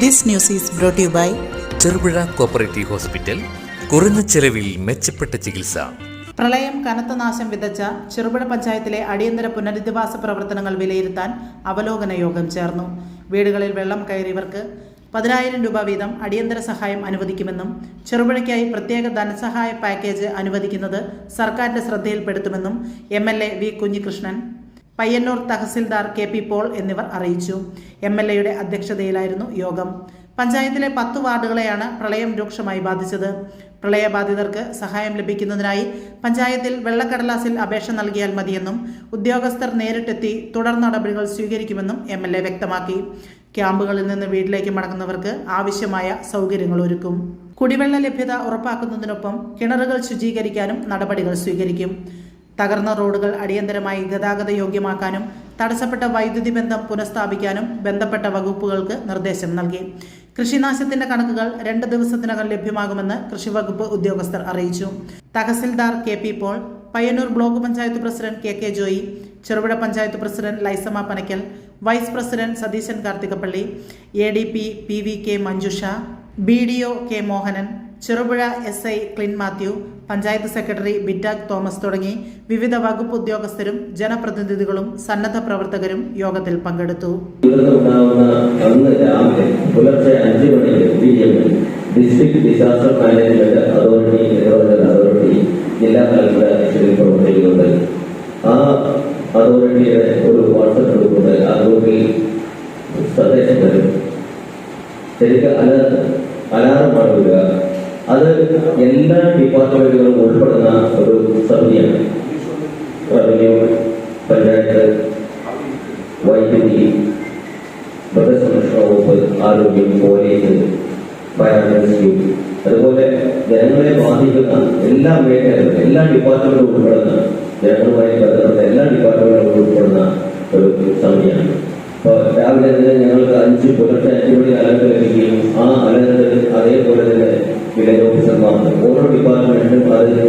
This news is brought to you by Cherupuzha cooperative hospital. കുറഞ്ഞ ചെലവിൽ മെച്ചപ്പെട്ട ചികിത്സ. പ്രളയം കനത്ത നാശം വിതച്ച ചെറുപുഴ പഞ്ചായത്തിലെ അടിയന്തര പുനരധിവാസ പ്രവർത്തനങ്ങൾ വിലയിരുത്താൻ അവലോകന യോഗം ചേർന്നു. വീടുകളിൽ വെള്ളം കയറിയവർക്ക് 10,000 രൂപ വീതം അടിയന്തര സഹായം അനുവദിക്കുമെന്നും ചെറുപുഴയ്ക്കായി പ്രത്യേക ധനസഹായ പാക്കേജ് അനുവദിക്കുന്നത് സർക്കാരിന്റെ ശ്രദ്ധയിൽപ്പെടുത്തുമെന്നും MLA V Kunhikrishnan, Payyanur tahsildar KP Paul എന്നിവർ അറിയിച്ചു. MLAയുടെ അധ്യക്ഷതയിലായിരുന്നു യോഗം. പഞ്ചായത്തിലെ 10 വാർഡുകളെയാണ് പ്രളയം രൂക്ഷമായി ബാധിച്ചത്. പ്രളയബാധിതർക്ക് സഹായം ലഭിക്കുന്നതിനായി പഞ്ചായത്തിൽ വെള്ളക്കടലാസിൽ അപേക്ഷ നൽകിയാൽ മതിയെന്നും ഉദ്യോഗസ്ഥർ നേരിട്ടെത്തി തുടർ നടപടികൾ സ്വീകരിക്കുമെന്നും MLA വ്യക്തമാക്കി. ക്യാമ്പുകളിൽ നിന്ന് വീട്ടിലേക്ക് മടങ്ങുന്നവർക്ക് ആവശ്യമായ സൗകര്യങ്ങൾ ഒരുക്കും. കുടിവെള്ള ലഭ്യത ഉറപ്പാക്കുന്നതിനൊപ്പം കിണറുകൾ ശുചീകരിക്കാനും നടപടികൾ സ്വീകരിക്കും. തകർന്ന റോഡുകൾ അടിയന്തരമായി ഗതാഗത യോഗ്യമാക്കാനും തടസ്സപ്പെട്ട വൈദ്യുതി ബന്ധം പുനഃസ്ഥാപിക്കാനും ബന്ധപ്പെട്ട വകുപ്പുകൾക്ക് നിർദ്ദേശം നൽകി. കൃഷിനാശത്തിന്റെ കണക്കുകൾ 2 ദിവസത്തിനകം ലഭ്യമാകുമെന്ന് കൃഷിവകുപ്പ് ഉദ്യോഗസ്ഥർ അറിയിച്ചു. Tahsildar KP Paul, Payyanur block panchayat president KK Joy, Cherupuzha panchayat president Laisamma Panakkal, vice president Satheesan Karthikappally, ADP PVK Manjusha, BDO K Mohanan, Cherupuzha SI ക്ലിൻ മാത്യു, പഞ്ചായത്ത് സെക്രട്ടറി ബിറ്റാക് തോമസ് തുടങ്ങി വിവിധ വകുപ്പ് ഉദ്യോഗസ്ഥരും ജനപ്രതിനിധികളും സന്നദ്ധ പ്രവർത്തകരും യോഗത്തിൽ പങ്കെടുത്തു. പുലർച്ചെ 5 മണിക്ക് ഡിസ്ട്രിക്ട് ഡിസാസ്റ്റർ മാനേജ്മെന്റ് അതോറിറ്റി ജില്ലാ കളക്ടർ അധ്യക്ഷതയിൽ പ്രവർത്തിക്കുന്നുണ്ട്. ആ അതോറിറ്റിയുടെ ഒരു വാട്സപ്പ് ഗ്രൂപ്പുണ്ട്. ആ ഗ്രൂപ്പിൽ സന്ദേശം വരും. ശരിക്കും അലാറം പാടുക. അത് എല്ലാ ഡിപ്പാർട്ട്മെന്റുകളും ഉൾപ്പെടുന്ന ഒരു സമിതിയാണ്. റവന്യൂ, പഞ്ചായത്ത്, വൈദ്യുതി, മൃഗസംരക്ഷണ വകുപ്പ്, ആരോഗ്യം, പോലീസ്, ഫയർ റെസ്ക്യൂ, അതുപോലെ ജനങ്ങളെ ബാധിക്കുന്ന എല്ലാ മേഖലകളും എല്ലാ ഡിപ്പാർട്ട്മെന്റും ഉൾപ്പെടുന്ന ജനങ്ങളുമായി ബന്ധപ്പെട്ട എല്ലാ ഡിപ്പാർട്ട്മെന്റുകളും ഉൾപ്പെടുന്ന ഒരു സമിതിയാണ്. അപ്പോൾ രാവിലെ തന്നെ ഞങ്ങൾക്ക് പുലർച്ചെ 5 മണി അലർട്ട് ലഭിക്കുകയും ആ അലർട്ട് അതേപോലെ തന്നെ വില്ലേജ് ഓഫീസർമാർ ഓരോ ഡിപ്പാർട്ട്മെന്റിനും അതിന്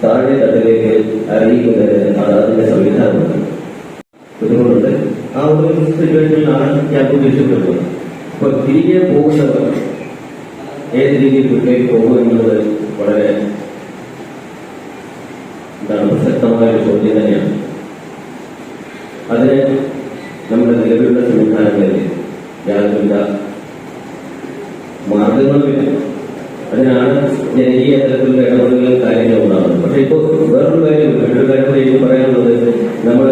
താഴെ തട്ടിലേക്ക് അറിയിക്കുന്നതിന് അതിന്റെ സംവിധാനമുണ്ട്. ഇതുകൊണ്ടുണ്ട് ആ ഒരു സിറ്റുവേഷനിലാണ് ഞാൻ ഉദ്ദേശിക്കുന്നത്. അപ്പോൾ തിരികെ പോകുന്നവർ ഏത് രീതിയിൽ വീട്ടിലേക്ക് പോകും എന്നുള്ളത് വളരെ പ്രസക്തമായ ഒരു ചോദ്യം തന്നെയാണ്. അതിന് നമ്മുടെ നിലവിലുള്ള സംവിധാനങ്ങളിൽ യാതൊരു മാർഗങ്ങളുമില്ല. അതിനാണ് ജനകീയ തലത്തിലുള്ള ഇടപെടലുകളും കാര്യങ്ങളും ഉണ്ടാകുന്നത്. പക്ഷെ ഇപ്പോൾ വേറൊരു കാര്യം എനിക്ക് പറയാനുള്ളത്, നമ്മൾ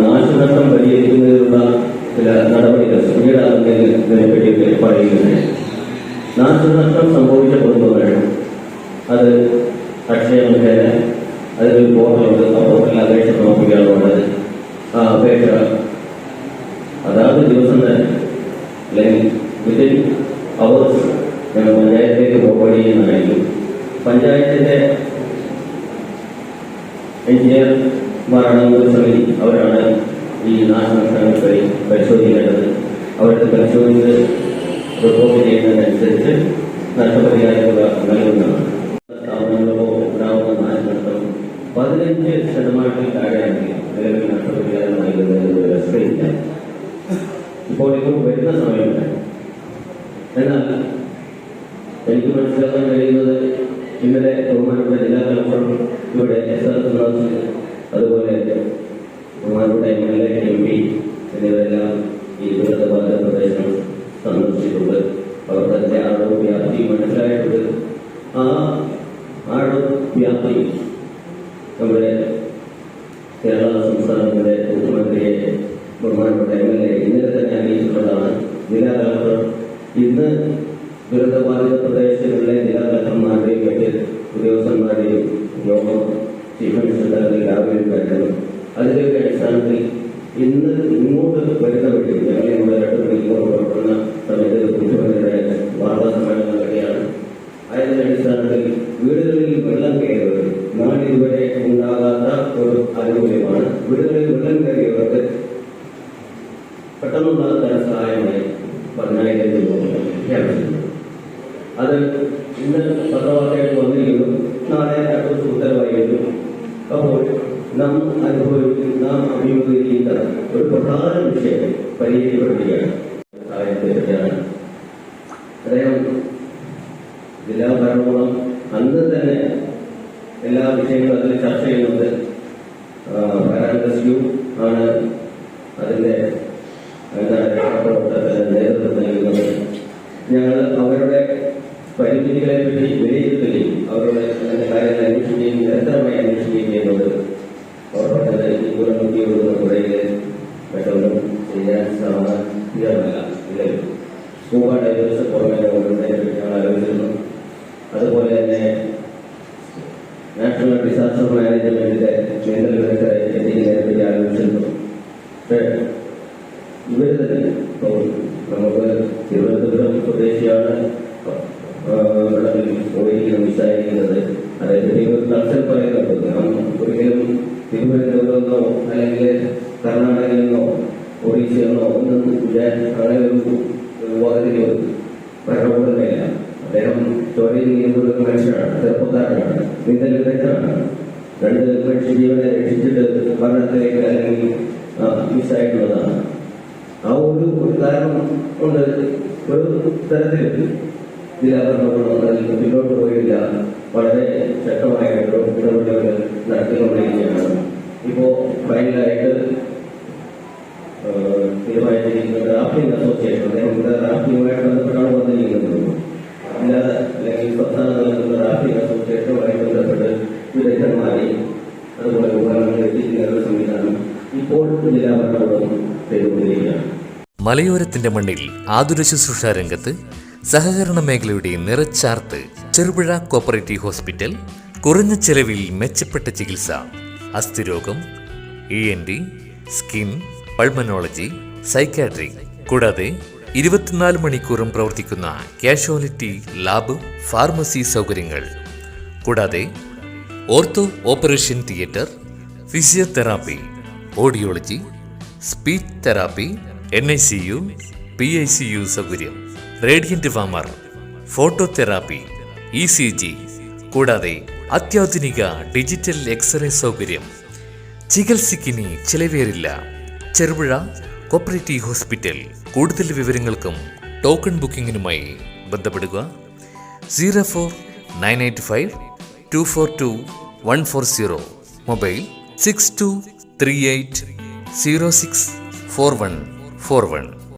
നാശനഷ്ടം പരിഹരിക്കുന്നതിനുള്ള ചില നടപടികൾ പിന്നീട് അതിനെപ്പറ്റി പറയുന്നത്. നാശനഷ്ടം സംഭവിക്കപ്പെടുന്നവർ അത് അക്ഷയ മുഖേന അതിനൊരു പോർട്ടലുണ്ട്. ആ പോർട്ടലിൽ അപേക്ഷ സമർപ്പിക്കാറുണ്ട്. ആ അപേക്ഷ അതാത് ദിവസം തന്നെ അല്ലെങ്കിൽ വിത്തിൻ അവേഴ്സ് ഞങ്ങൾ പഞ്ചായത്തിലേക്ക് ഫോർവേഡ് ചെയ്യുന്നതായിരിക്കും. പഞ്ചായത്തിന്റെ എഞ്ചിനീയർമാരാണ് ഒരു സമിതി. അവരാണ് ഈ നാശനഷ്ടങ്ങൾ പരിശോധിക്കേണ്ടത്. അവർക്ക് പരിശോധിച്ച് റിപ്പോർട്ട് ചെയ്യുന്നതിനനുസരിച്ച് നഷ്ടപരിഹാര തുക നൽകുന്നതാണ്. സ്ഥാപനങ്ങളോ ഉണ്ടാവുന്ന നാശനഷ്ടം 15% താഴെയാണെങ്കിൽ നിലവിൽ നഷ്ടപരിഹാരം നൽകുന്നതിന് വ്യവസ്ഥയില്ല. ഇപ്പോൾ വരുന്ന സമയത്ത് എന്നാൽ എനിക്ക് മനസ്സിലാക്കാൻ കഴിയുന്നത്, ഇന്നലെ ബഹുമാനപ്പെട്ട ജില്ലാ കളക്ടർ ഇവിടെ അതുപോലെ ബഹുമാനപ്പെട്ട MLA MP എന്നിവരെല്ലാം ഈ ദുരിതബാധിത പ്രദേശം സന്ദർശിച്ചിട്ടുണ്ട്. അവർ തന്നെ ആഴവും വ്യാപ്തി മനസ്സിലായിട്ടുണ്ട്. ആ ആഴവും വ്യാപ്തി നമ്മുടെ കേരള സംസ്ഥാനത്തിന്റെ മുഖ്യമന്ത്രിയെ ബഹുമാനപ്പെട്ട MLA ഇന്നലെ തന്നെ അറിയിച്ചിട്ടുള്ളതാണ്. ജില്ലാ കളക്ടർ ഇന്ന് ദുരിതബാധിത പ്രദേശങ്ങളിലെ ജില്ലാ കളക്ടർമാരുടെയും മറ്റ് ഉദ്യോഗസ്ഥന്മാരുടെയും യോഗം ചീഫ് മിനിസ്റ്റർ തലത്തിൽ രാവിലെ ഉണ്ടായിരുന്നു. അതിന്റെയൊക്കെ അടിസ്ഥാനത്തിൽ ഇന്ന് ഇങ്ങോട്ട് വരുന്ന വഴി ഞങ്ങൾ ഇവിടെ 2 മണിക്കൂർ പുറപ്പെടുന്ന സമയത്ത് മുഖ്യമന്ത്രിയുടെ വാർത്താ സമ്മേളനം നടക്കുകയാണ്. അതിന്റെ അടിസ്ഥാനത്തിൽ വീടുകളിൽ വെള്ളം കയറിയവർ നാളിതുവരെ ഉണ്ടാകാത്ത ഒരു ആനുകൂല്യമാണ്. വീടുകളിൽ വെള്ളം കയറിയവർക്ക് പെട്ടെന്നുള്ള ധനസഹായമായി 10,000 രൂപ പ്രഖ്യാപിച്ചിട്ടുണ്ട്. അത് ഇന്ന് പത്രവാർത്തകൾ വന്നിരിക്കുന്നു. നാളെ അടുത്ത ഉത്തരവായി വരും. അപ്പോൾ നാം അഭിമുഖീകരിക്കുന്ന ഒരു പ്രധാന വിഷയം പരിഹരിക്കപ്പെടുകയാണ്. സഹായത്തെ പറ്റിയാണ് അദ്ദേഹം ജില്ലാ ഭരണകൂടം അന്ന് തന്നെ എല്ലാ വിഷയങ്ങളും അതിൽ ചർച്ച ചെയ്യുന്നത് പാരാലിസ്ക്യൂ ആണ് അതിൻ്റെ രക്ഷാപ്രവർത്തനത്തിന് നേതൃത്വം നൽകുന്നത്. ഞങ്ങൾ അവരുടെ പരിമിതികളെ പറ്റി വിലയിരുത്തുകയും അവരുടെ കാര്യങ്ങൾ അന്വേഷിക്കുകയും നിരന്തരമായി അന്വേഷിക്കുകയും ചെയ്യുന്നത് അവർ പറഞ്ഞത് ഈ മുൻകൂട്ടി കൊടുക്കുന്ന തുറയിൽ പെട്ടെന്ന് ചെയ്യാൻ സാധ്യമല്ല. ഇല്ലല്ലോ, സ്കൂബ ഡൈവേഴ്സ് പുറമെ ഞങ്ങൾ ആലോചിച്ചിരുന്നു. അതുപോലെ തന്നെ നാഷണൽ ഡിസാസ്റ്റർ മാനേജ്മെന്റിന്റെ നീന്തൽ വിദഗ്ധരെ എത്തിക്കുന്നതിനെ പറ്റി ആലോചിച്ചിരുന്നു. പക്ഷേ ഇവർ തന്നെ ഇപ്പോൾ നമുക്ക് തിരുവനന്തപുരം സ്വദേശിയാണ് പോയിരിക്കുന്നത്, വിസാരിക്കുന്നത്. അതായത് നക്സൽ പറയുന്നത് ഒരിക്കലും തിരുവനന്തപുരമെന്നോ അല്ലെങ്കിൽ കർണാടകയിൽ നിന്നോ ഒറീസയിൽ നിന്നോ ഒന്നും അങ്ങനെ ഒരു വിവാദത്തിന് ഭരണകൂടമേയില്ല. അദ്ദേഹം തൊഴിൽ നിയമമുള്ള മനുഷ്യനാണ്, ചെറുപ്പക്കാരനാണ്, നീന്തൽ വിദഗ്ധനാണ്. 2 മനുഷ്യജീവനെ രക്ഷിച്ചിട്ട് ഭരണത്തിലേക്ക് അല്ലെങ്കിൽ മിസ്സായിട്ടുള്ളതാണ്. ആ ഒരു കാരണം കൊണ്ട് ഒരു തരത്തിൽ ജില്ലാ ഭരണകൂടം അതിൽ പിന്നോട്ട് പോയില്ല. വളരെ ശക്തമായ ഇടപെടലുകൾ നടത്തിക്കൊണ്ടിരിക്കുകയാണ്. ഇപ്പോൾ ഫൈനലായിട്ട് തീരുമാനിച്ചിരിക്കുന്നത് റാഫ്റ്റിംഗ് അസോസിയേഷൻ, അദ്ദേഹം റാഫ്റ്റിംഗുമായിട്ട് ബന്ധപ്പെട്ടാണ് വന്നിരിക്കുന്നത്. അല്ലാതെ അല്ലെങ്കിൽ സംസ്ഥാനം നൽകുന്ന റാഫ്റ്റിംഗ് അസോസിയേഷനുമായി ബന്ധപ്പെട്ട് വിദഗ്ധന്മാരെ അതുപോലെ ഉപകരണങ്ങൾ എത്തിക്കുന്ന സംവിധാനം ഇപ്പോൾ ജില്ലാ ഭരണകൂടം ചെയ്തുകൊണ്ടിരിക്കുകയാണ്. മലയോരത്തിന്റെ മണ്ണിൽ ആതുര ശുശ്രൂഷ രംഗത്ത് സഹകരണ മേഖലയുടെ നിറച്ചാർത്ത് ചെറുപുഴ കോപ്പറേറ്റീവ് ഹോസ്പിറ്റൽ. കുറഞ്ഞ ചെലവിൽ മെച്ചപ്പെട്ട ചികിത്സ, അസ്ഥിരോഗം, ENT, സ്കിൻ, പൾമനോളജി, സൈക്കാട്രി, കൂടാതെ 24 മണിക്കൂറും പ്രവർത്തിക്കുന്ന കാഷ്വാലിറ്റി ലാബ്, ഫാർമസി സൗകര്യങ്ങൾ, കൂടാതെ ortho operation theatre, physiotherapy, audiology, speech therapy, NICU, PICU സൗകര്യം, റേഡിയന്റ് വാമർ, ഫോട്ടോതെറാപ്പി, ECG, കൂടാതെ അത്യാധുനിക ഡിജിറ്റൽ എക്സ്റേ സൗകര്യം. ചികിത്സയ്ക്കിനി ചിലവേറില്ല. Cherupuzha cooperative hospital. കൂടുതൽ വിവരങ്ങൾക്കും ടോക്കൺ ബുക്കിങ്ങിനുമായി ബന്ധപ്പെടുക 04985 242 140, മൊബൈൽ 6238 064141.